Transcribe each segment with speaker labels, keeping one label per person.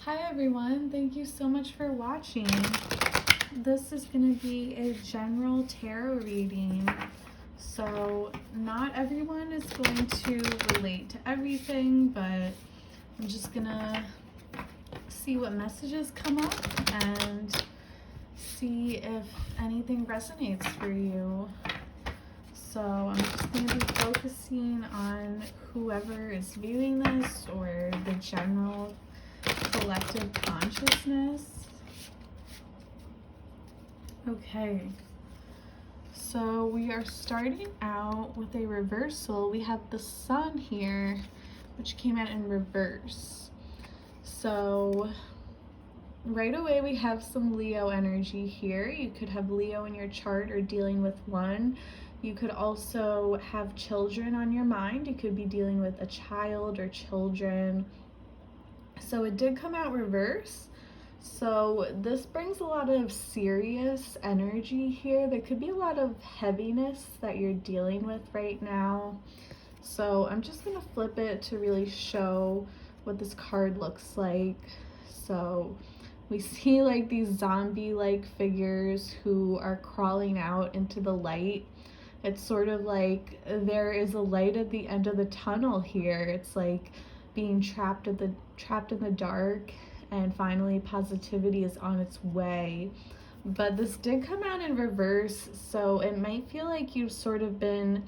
Speaker 1: Hi everyone, thank you so much for watching. This is going to be a general tarot reading. So not everyone is going to relate to everything, but I'm just going to see what messages come up and see if anything resonates for you. So I'm just going to be focusing on whoever is viewing this or the general collective consciousness. Okay, so we are starting out with a reversal. We have the sun here, which came out in reverse. So right away we have some Leo energy here. You could have Leo in your chart or dealing with one. You could also have children on your mind. You could be dealing with a child or children. So it did come out reverse. So this brings a lot of serious energy here. There could be a lot of heaviness that you're dealing with right now. So I'm just going to flip it to really show what this card looks like. So we see like these zombie-like figures who are crawling out into the light. It's sort of like there is a light at the end of the tunnel here. It's like being trapped in the dark, and finally positivity is on its way. But this did come out in reverse, so it might feel like you've sort of been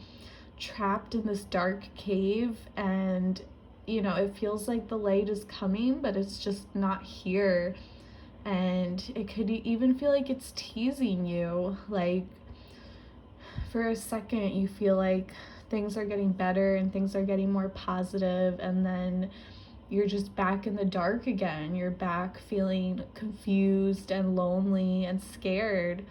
Speaker 1: trapped in this dark cave, and you know, it feels like the light is coming, but it's just not here. And it could even feel like it's teasing you. Like for a second you feel like things are getting better and things are getting more positive, and then you're just back in the dark again. You're back feeling confused and lonely and scared.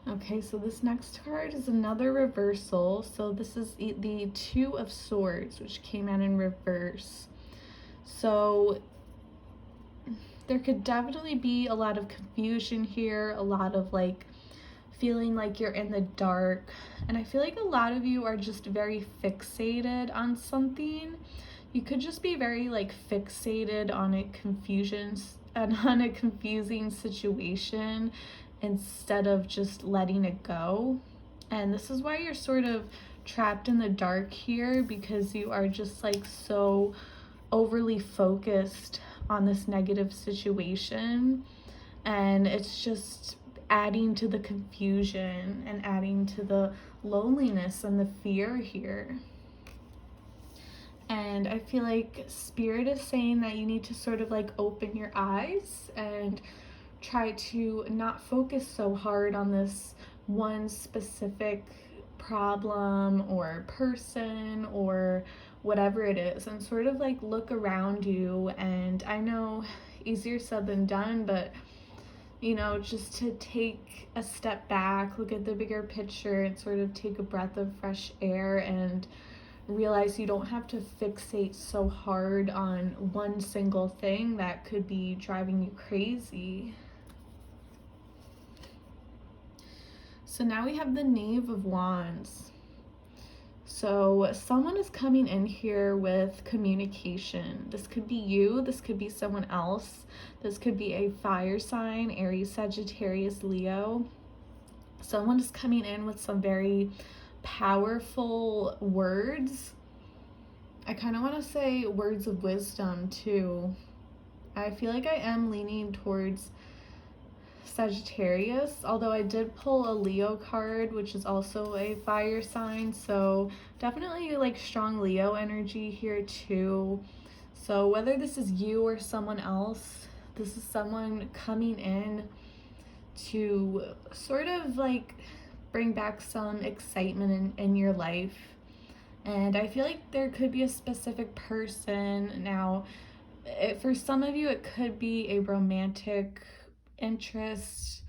Speaker 1: Okay, so this next card is another reversal. So this is the Two of Swords, which came out in reverse. So there could definitely be a lot of confusion here, a lot of like feeling like you're in the dark. And I feel like a lot of you are just very fixated on something. You could just be very like fixated on a confusing situation instead of just letting it go. And this is why you're sort of trapped in the dark here, because you are just like so overly focused on this negative situation, and it's just adding to the confusion and adding to the loneliness and the fear here. And I feel like Spirit is saying that you need to sort of like open your eyes and try to not focus so hard on this one specific problem or person or whatever it is, and sort of like look around you. And I know easier said than done, but you know, just to take a step back, look at the bigger picture, and sort of take a breath of fresh air and realize you don't have to fixate so hard on one single thing that could be driving you crazy. So now we have the Knave of Wands. So someone is coming in here with communication. This could be you, this could be someone else. This could be a fire sign, Aries, Sagittarius, Leo. Someone is coming in with some very powerful words. I kind of want to say words of wisdom too. I feel like I am leaning towards Sagittarius, although I did pull a Leo card, which is also a fire sign, so definitely like strong Leo energy here too. So whether this is you or someone else, this is someone coming in to sort of like bring back some excitement in your life. And I feel like there could be a specific person. Now, for some of you, it could be a romantic interest.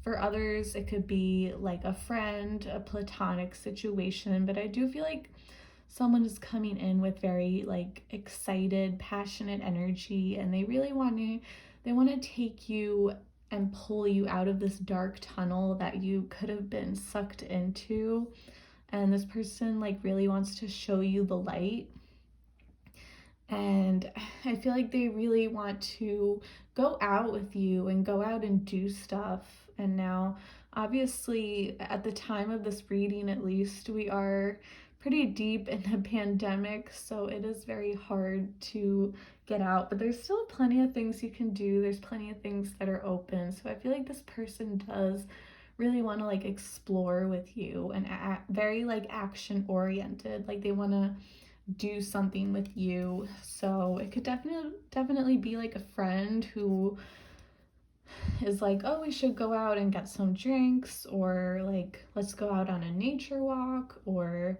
Speaker 1: For others, it could be like a friend, a platonic situation. But I do feel like someone is coming in with very like excited, passionate energy, and they really want to take you and pull you out of this dark tunnel that you could have been sucked into. and this person like really wants to show you the light. And I feel like they really want to go out with you and go out and do stuff. And now, obviously, at the time of this reading, at least, we are pretty deep in the pandemic, so it is very hard to get out. But there's still plenty of things you can do. There's plenty of things that are open. So I feel like this person does really want to like explore with you and very like action oriented. Like they want to do something with you. So it could definitely be like a friend who is like, oh, we should go out and get some drinks, or like, let's go out on a nature walk, or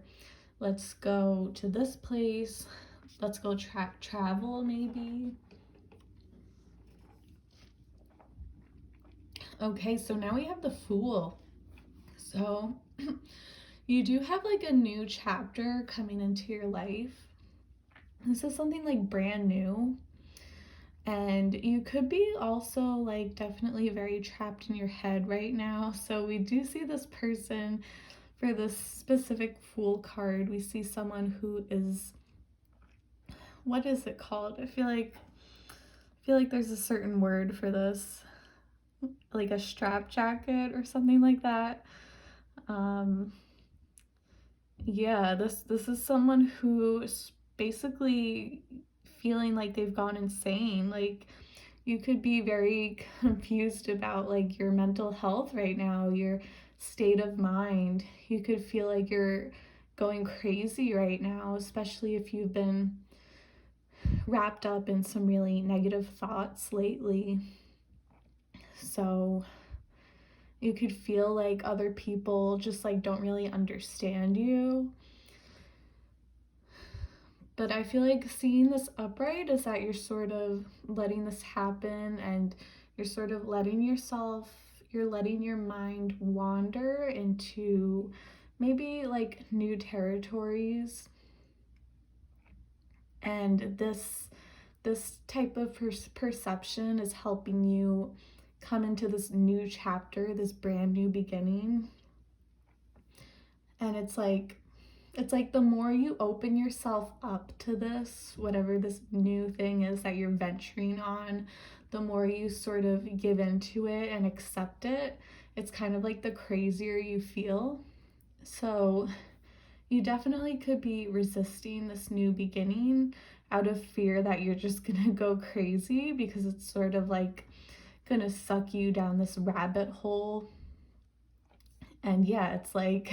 Speaker 1: let's go to this place, let's go travel maybe. Okay, so now we have the Fool. So you do have like a new chapter coming into your life. This is something like brand new. And you could be also like definitely very trapped in your head right now. So we do see this person for this specific Fool card. We see someone who is, what is it called? I feel like there's a certain word for this, like a strap jacket or something like that. Yeah, this is someone who's basically feeling like they've gone insane. Like you could be very confused about like your mental health right now, your state of mind. You could feel like you're going crazy right now, especially if you've been wrapped up in some really negative thoughts lately. So you could feel like other people just like don't really understand you. But I feel like seeing this upright is that you're sort of letting this happen, and you're sort of letting you're letting your mind wander into maybe like new territories. And this type of perception is helping you come into this new chapter, this brand new beginning. And it's like the more you open yourself up to this, whatever this new thing is that you're venturing on, the more you sort of give into it and accept it. It's kind of like the crazier you feel. So you definitely could be resisting this new beginning out of fear that you're just gonna go crazy, because it's sort of like gonna suck you down this rabbit hole. And yeah, it's like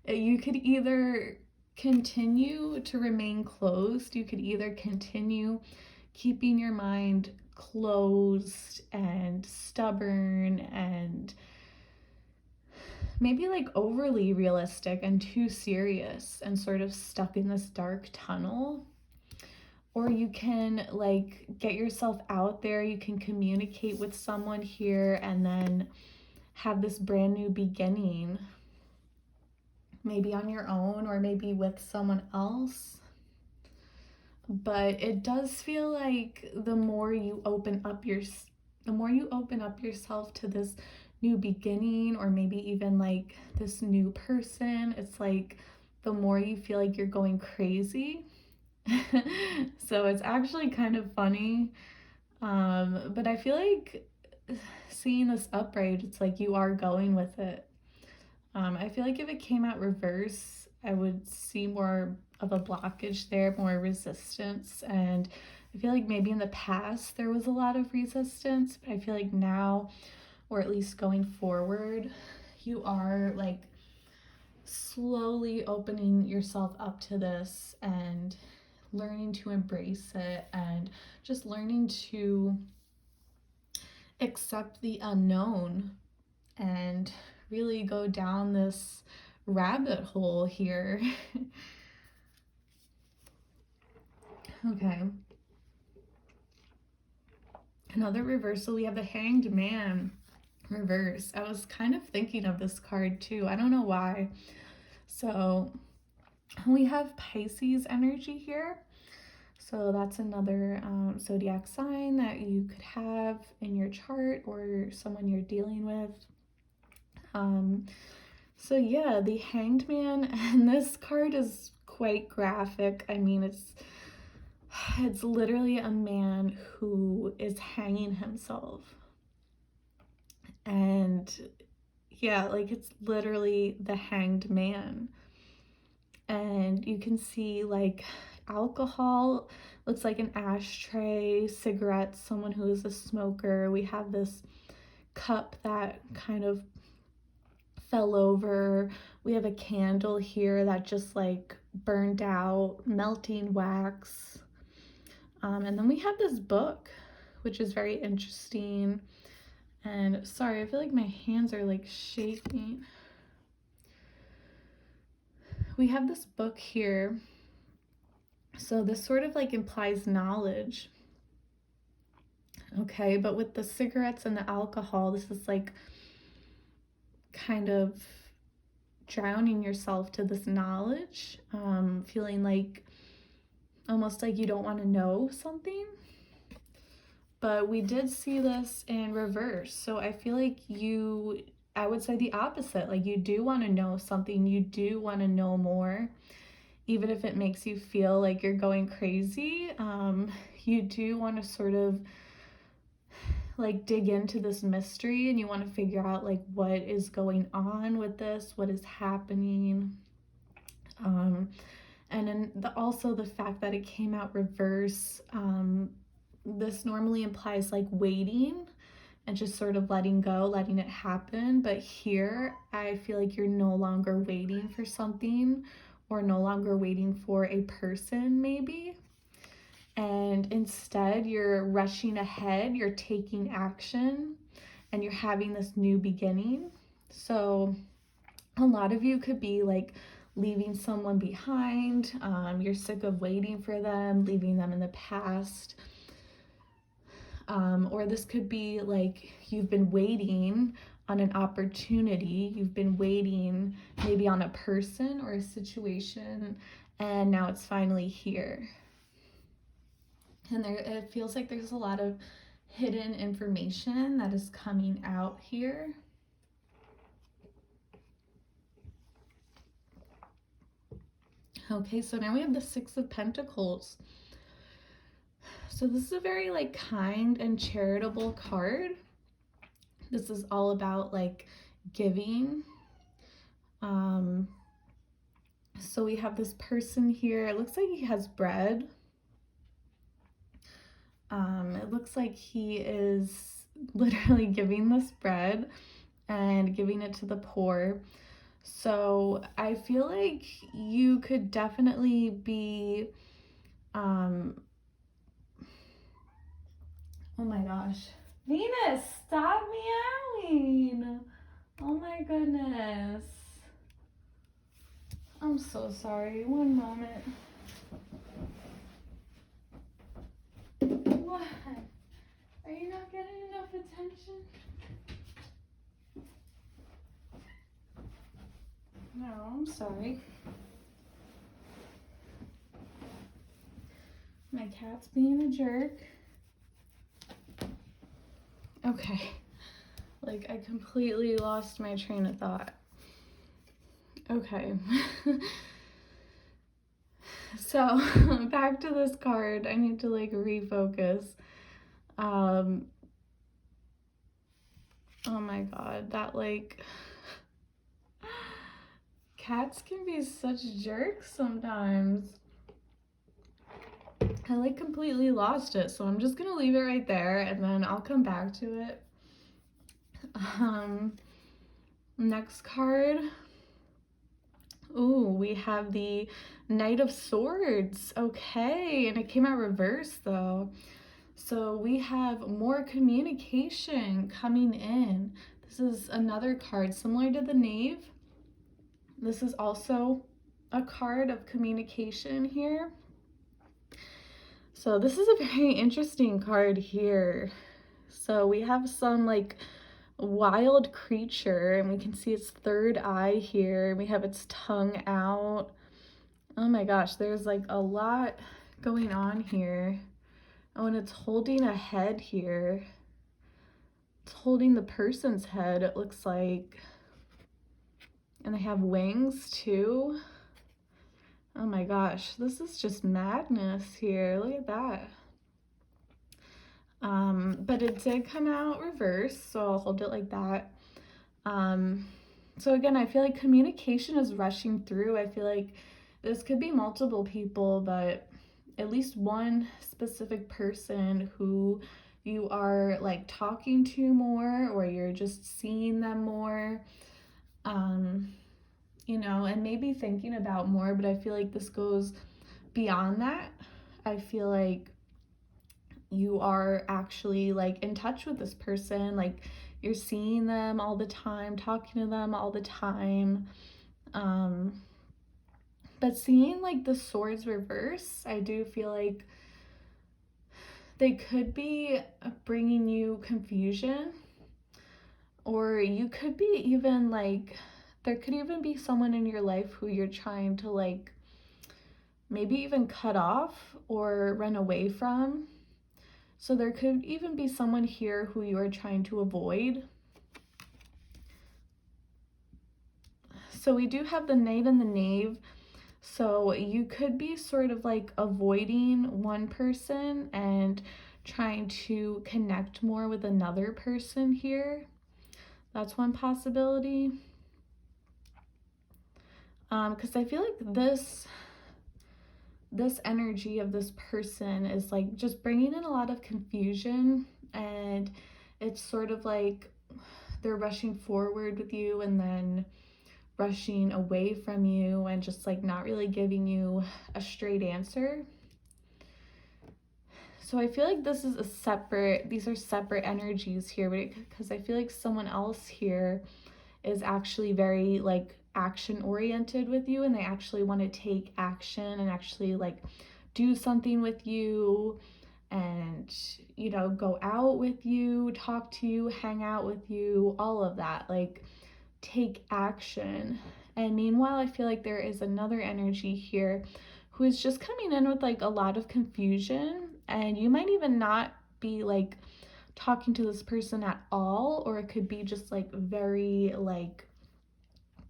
Speaker 1: you could either continue to remain closed, you could either continue keeping your mind closed and stubborn and maybe like overly realistic and too serious and sort of stuck in this dark tunnel. Or you can like get yourself out there, you can communicate with someone here and then have this brand new beginning, maybe on your own or maybe with someone else. But it does feel like the more you open up yourself to this new beginning, or maybe even like this new person, it's like the more you feel like you're going crazy. So it's actually kind of funny. But I feel like seeing this upright, it's like you are going with it. I feel like if it came out reverse, I would see more of a blockage there, more resistance. And I feel like maybe in the past there was a lot of resistance, but I feel like now, or at least going forward, you are like slowly opening yourself up to this and learning to embrace it and just learning to accept the unknown and really go down this rabbit hole here. Okay. Another reversal, we have the Hanged Man reverse. I was kind of thinking of this card too. I don't know why. So we have Pisces energy here. So that's another zodiac sign that you could have in your chart or someone you're dealing with. So yeah, the Hanged Man, and this card is quite graphic. I mean, it's literally a man who is hanging himself. And yeah, like it's literally the Hanged Man. And you can see like alcohol, looks like an ashtray, cigarettes, someone who is a smoker. We have this cup that kind of fell over. We have a candle here that just like burned out, melting wax. And then we have this book, which is very interesting. And sorry, I feel like my hands are like shaking. We have this book here. So this sort of like implies knowledge. Okay, but with the cigarettes and the alcohol, this is like kind of drowning yourself to this knowledge, feeling like almost like you don't want to know something. But we did see this in reverse. So I feel like I would say the opposite. Like you do want to know something, you do want to know more, even if it makes you feel like you're going crazy. You do want to sort of like dig into this mystery, and you want to figure out like what is going on with this, what is happening. And then also the fact that it came out reverse, this normally implies like waiting and just sort of letting go, letting it happen. But here, I feel like you're no longer waiting for something, or no longer waiting for a person, maybe. And instead, you're rushing ahead, you're taking action, and you're having this new beginning. So, a lot of you could be like leaving someone behind. You're sick of waiting for them, leaving them in the past. Or this could be like you've been waiting on an opportunity, you've been waiting maybe on a person or a situation, and now it's finally here. And it feels like there's a lot of hidden information that is coming out here. Okay, so now we have the Six of Pentacles. So this is a very like kind and charitable card. This is all about like giving. So we have this person here. It looks like he has bread. It looks like he is literally giving this bread and giving it to the poor. So I feel like you could definitely be, oh my gosh. Venus, stop meowing. Oh my goodness. I'm so sorry. One moment. What? Are you not getting enough attention? No, I'm sorry. My cat's being a jerk. Okay. Like, I completely lost my train of thought. Okay. So, back to this card. I need to, like, refocus. Oh my god. That, like... Cats can be such jerks sometimes. I like completely lost it, so I'm just gonna leave it right there and then I'll come back to it. Next card. Ooh, we have the Knight of Swords. Okay, and it came out reverse though. So we have more communication coming in. This is another card similar to the Knave. This is also a card of communication here. So this is a very interesting card here. So we have some like wild creature, and we can see its third eye here. We have its tongue out. Oh my gosh, there's like a lot going on here. Oh, and it's holding a head here. It's holding the person's head, it looks like. And they have wings too. Oh my gosh, this is just madness here. Look at that. But it did come out reversed, so I'll hold it like that. So again, I feel like communication is rushing through. I feel like this could be multiple people, but at least one specific person who you are like talking to more, or you're just seeing them more, you know, and maybe thinking about more, but I feel like this goes beyond that. I feel like you are actually like in touch with this person, like you're seeing them all the time, talking to them all the time. But seeing like the swords reverse, I do feel like they could be bringing you confusion, or you could be even like, there could even be someone in your life who you're trying to like maybe even cut off or run away from. So there could even be someone here who you are trying to avoid. So we do have the Knight and the Knave. So you could be sort of like avoiding one person and trying to connect more with another person here. That's one possibility. Because I feel like this energy of this person is like just bringing in a lot of confusion, and it's sort of like they're rushing forward with you and then rushing away from you and just like not really giving you a straight answer. So I feel like this is these are separate energies here, because I feel like someone else here is actually very like action oriented with you, and they actually want to take action and actually like do something with you, and you know, go out with you, talk to you, hang out with you, all of that, like take action. And meanwhile, I feel like there is another energy here who is just coming in with like a lot of confusion, and you might even not be like talking to this person at all, or it could be just like very like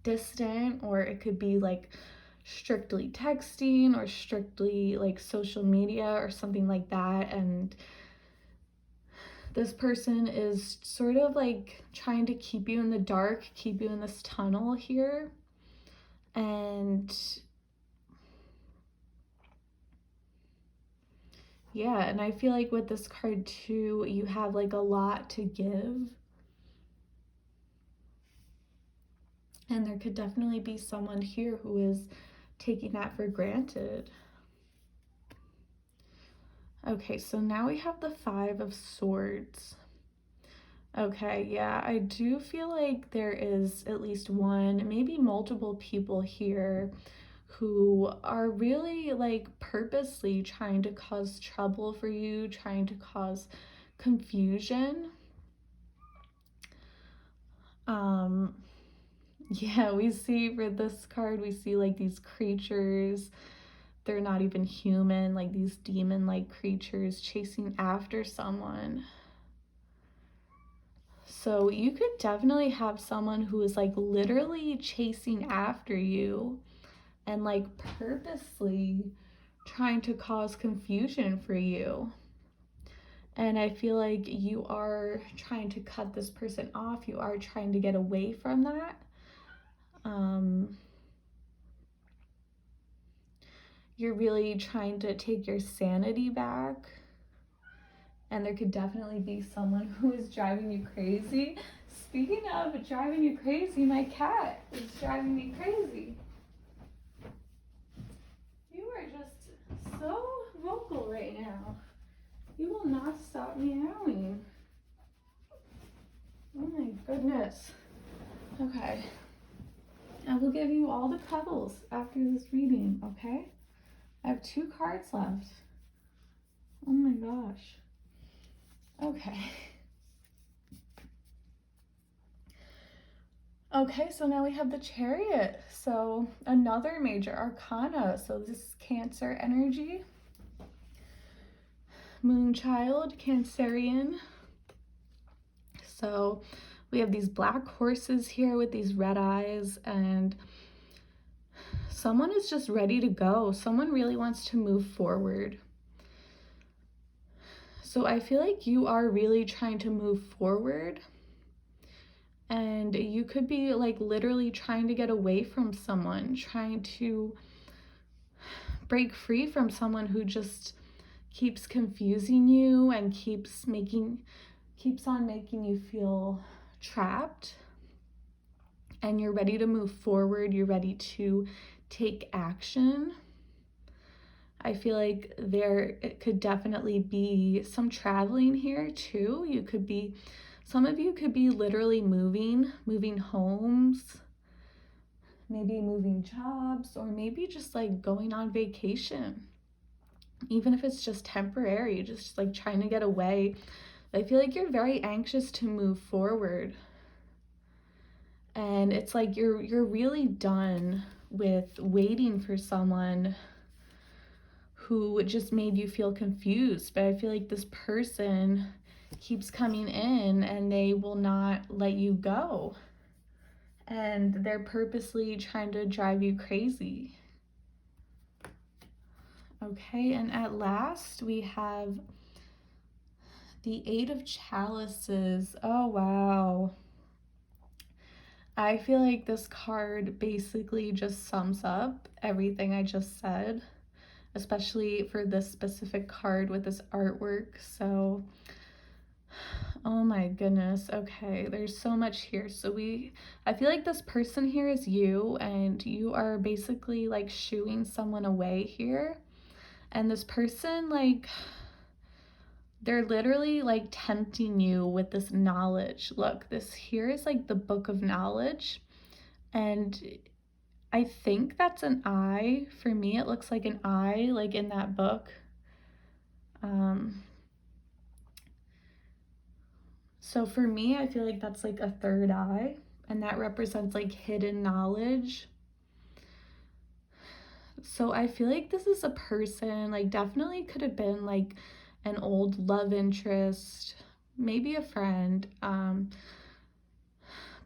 Speaker 1: distant, or it could be like strictly texting or strictly like social media or something like that. And this person is sort of like trying to keep you in the dark, keep you in this tunnel here. And yeah, and I feel like with this card too, you have like a lot to give. And there could definitely be someone here who is taking that for granted. Okay, so now we have the Five of Swords. Okay, yeah, I do feel like there is at least one, maybe multiple people here who are really like purposely trying to cause trouble for you, trying to cause confusion. Yeah, we see for this card, we see like these creatures. They're not even human, like these demon-like creatures chasing after someone. So you could definitely have someone who is like literally chasing after you and like purposely trying to cause confusion for you. And I feel like you are trying to cut this person off. You are trying to get away from that. You're really trying to take your sanity back. And there could definitely be someone who is driving you crazy. Speaking of driving you crazy, my cat is driving me crazy. You are just so vocal right now. You will not stop meowing. Oh my goodness. Okay. I will give you all the cuddles after this reading, okay? I have 2 cards left. Oh my gosh. Okay. Okay, so now we have the Chariot. So another major arcana. So this is Cancer energy. Moon child, Cancerian. So We have these black horses here with these red eyes, and someone is just ready to go. Someone really wants to move forward. So I feel like you are really trying to move forward, and you could be like literally trying to get away from someone, trying to break free from someone who just keeps confusing you and keeps on making you feel trapped. And you're ready to move forward, you're ready to take action. I feel like it could definitely be some traveling here too. Some of you could be literally moving homes, maybe moving jobs, or maybe just like going on vacation. Even if it's just temporary, just like trying to get away. I feel like you're very anxious to move forward. And it's like you're really done with waiting for someone who just made you feel confused. But I feel like this person keeps coming in and they will not let you go. And they're purposely trying to drive you crazy. Okay, and at last we have the Eight of Chalices. Oh, wow. I feel like this card basically just sums up everything I just said, especially for this specific card with this artwork. So, oh my goodness. Okay, there's so much here. I feel like this person here is you, and you are basically like shooing someone away here. And this person, like, they're literally like tempting you with this knowledge. Look, this here is like the book of knowledge. And I think that's an eye. For me, it looks like an eye, like in that book. So for me, I feel like that's like a third eye, and that represents like hidden knowledge. So I feel like this is a person, like definitely could have been like an old love interest, maybe a friend.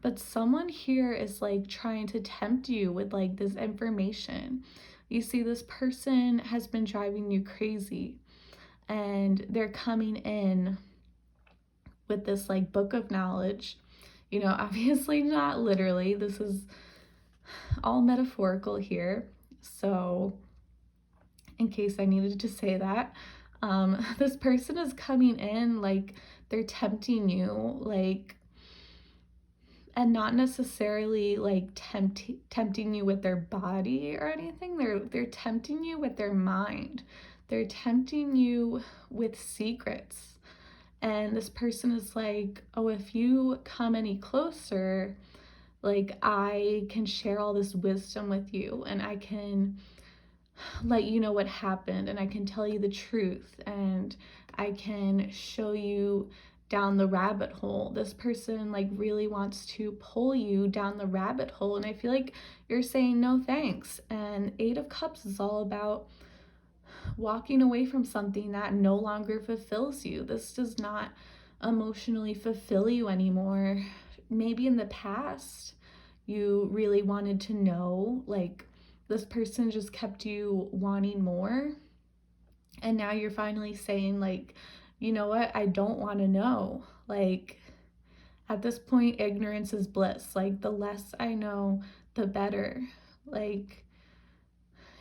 Speaker 1: But someone here is like trying to tempt you with like this information. You see, this person has been driving you crazy, and they're coming in with this like book of knowledge. You know, obviously not literally. This is all metaphorical here. So in case I needed to say that, this person is coming in like they're tempting you, like, and not necessarily like tempting you with their body or anything. They're tempting you with their mind. They're tempting you with secrets. And this person is like, oh, if you come any closer, like I can share all this wisdom with you, and I can let you know what happened, and I can tell you the truth, and I can show you down the rabbit hole. This person like really wants to pull you down the rabbit hole, and I feel like you're saying no thanks. And Eight of Cups is all about walking away from something that no longer fulfills you. This does not emotionally fulfill you anymore. Maybe in the past you really wanted to know, like this person just kept you wanting more, and now you're finally saying like, you know what, I don't want to know. Like at this point, ignorance is bliss. Like the less I know, the better. Like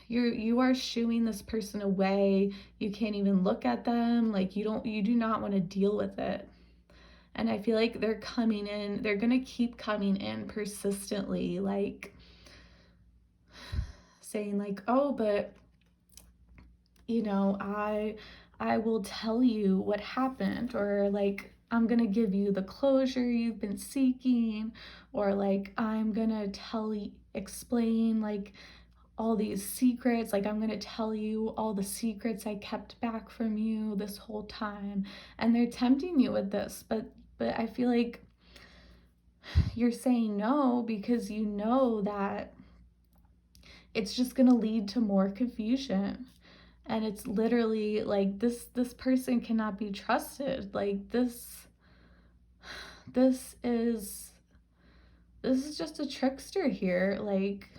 Speaker 1: you are shooing this person away. You can't even look at them. Like you do not want to deal with it. And I feel like they're coming in, they're gonna keep coming in persistently, like saying like, oh, but you know, I will tell you what happened, or like I'm gonna give you the closure you've been seeking, or like I'm gonna explain like all these secrets, like I'm gonna tell you all the secrets I kept back from you this whole time. And they're tempting you with this, but I feel like you're saying no because you know that it's just gonna lead to more confusion. And it's literally like this person cannot be trusted. Like this is just a trickster here, like,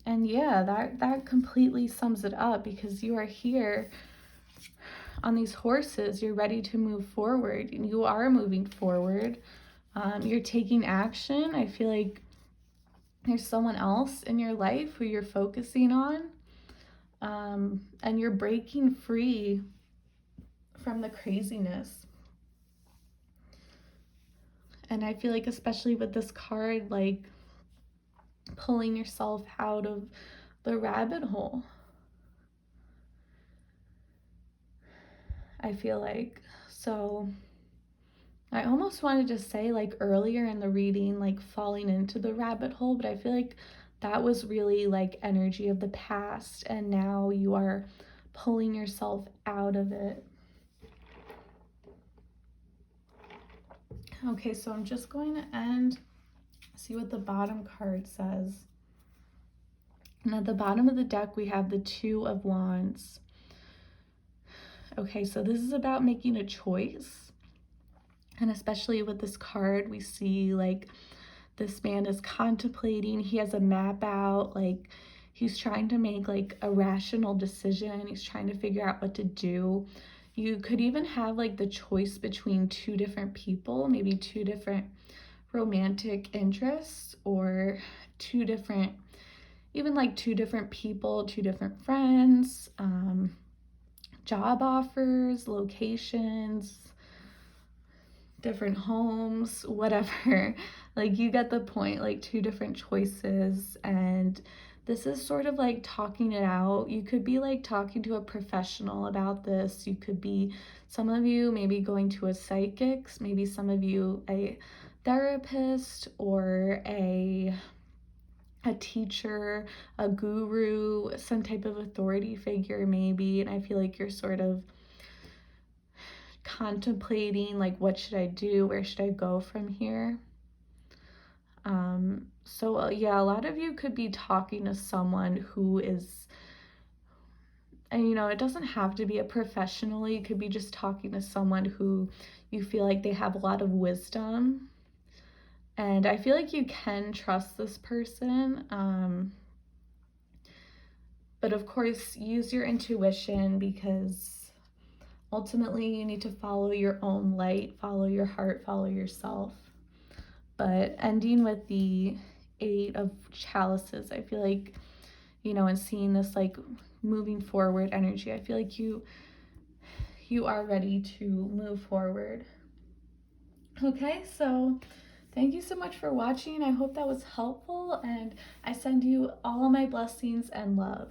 Speaker 1: and yeah, that completely sums it up, because you are here on these horses. You're ready to move forward, and you are moving forward. You're taking action. I feel like there's someone else in your life who you're focusing on, and you're breaking free from the craziness. And I feel like, especially with this card, like pulling yourself out of the rabbit hole. I feel like, so I almost wanted to say, like, earlier in the reading, like falling into the rabbit hole, but I feel like that was really like energy of the past, and now you are pulling yourself out of it. Okay, so I'm just going to see what the bottom card says. And at the bottom of the deck, we have the Two of Wands. Okay, so this is about making a choice. And especially with this card, we see like this man is contemplating. He has a map out, like he's trying to make like a rational decision. He's trying to figure out what to do. You could even have like the choice between two different people, maybe two different romantic interests, or two different, even like two different people, two different friends, job offers, locations, different homes, whatever. Like, you get the point, like two different choices. And this is sort of like talking it out. You could be like talking to a professional about this. You could be, some of you maybe going to a psychic, maybe some of you a therapist, or a teacher, a guru, some type of authority figure maybe. And I feel like you're sort of contemplating, like, what should I do? Where should I go from here? So yeah, a lot of you could be talking to someone who is, and you know, it doesn't have to be a professional. You could be just talking to someone who you feel like they have a lot of wisdom. And I feel like you can trust this person. But of course, use your intuition, because ultimately you need to follow your own light, follow your heart, follow yourself. But ending with the Eight of Chalices, I feel like, you know, and seeing this like moving forward energy, I feel like you are ready to move forward. Okay, so thank you so much for watching. I hope that was helpful, and I send you all my blessings and love.